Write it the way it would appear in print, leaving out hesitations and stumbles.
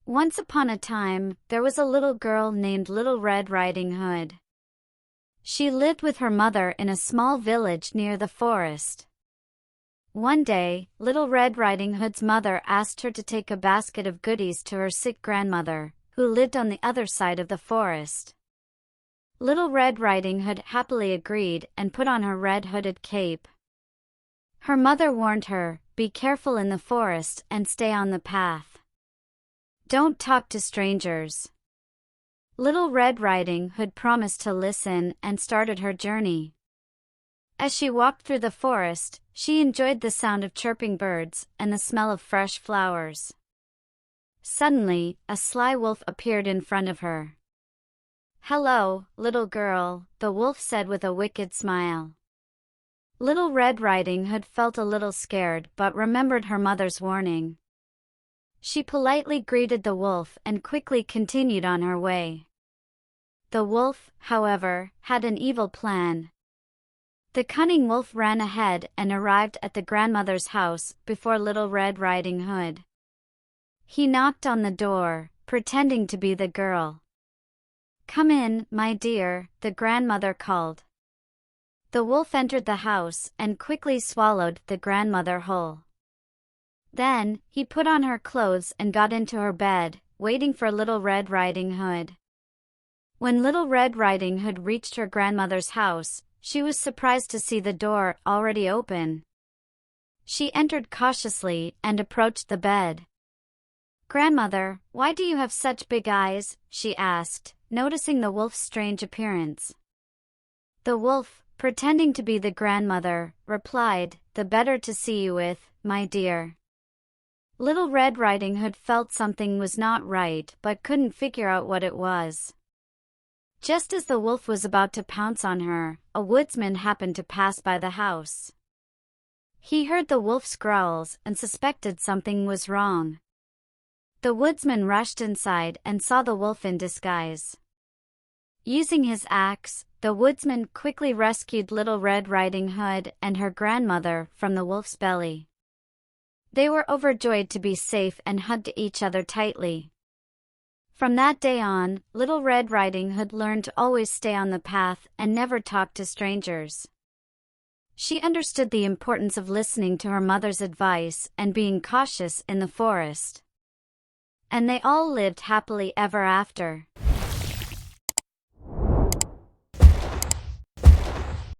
Once upon a time, there was a little girl named Little Red Riding Hood. She lived with her mother in a small village near the forest. One day, Little Red Riding Hood's mother asked her to take a basket of goodies to her sick grandmother, who lived on the other side of the forest. Little Red Riding Hood happily agreed and put on her red hooded cape. Her mother warned her, "Be careful in the forest and stay on the path. Don't talk to strangers." Little Red Riding Hood promised to listen and started her journey. As she walked through the forest, she enjoyed the sound of chirping birds and the smell of fresh flowers. Suddenly, a sly wolf appeared in front of her. "Hello, little girl," the wolf said with a wicked smile. Little Red Riding Hood felt a little scared but remembered her mother's warning. She politely greeted the wolf and quickly continued on her way. The wolf, however, had an evil plan. The cunning wolf ran ahead and arrived at the grandmother's house before Little Red Riding Hood. He knocked on the door, pretending to be the girl. "Come in, my dear," the grandmother called. The wolf entered the house and quickly swallowed the grandmother whole. Then, he put on her clothes and got into her bed, waiting for Little Red Riding Hood. When Little Red Riding Hood reached her grandmother's house, she was surprised to see the door already open. She entered cautiously and approached the bed. "Grandmother, why do you have such big eyes?" she asked, noticing the wolf's strange appearance. The wolf, pretending to be the grandmother, replied, "The better to see you with, my dear." Little Red Riding Hood felt something was not right but couldn't figure out what it was. Just as the wolf was about to pounce on her, a woodsman happened to pass by the house. He heard the wolf's growls and suspected something was wrong. The woodsman rushed inside and saw the wolf in disguise. Using his axe, the woodsman quickly rescued Little Red Riding Hood and her grandmother from the wolf's belly. They were overjoyed to be safe and hugged each other tightly. From that day on, Little Red Riding Hood learned to always stay on the path and never talk to strangers. She understood the importance of listening to her mother's advice and being cautious in the forest. And they all lived happily ever after.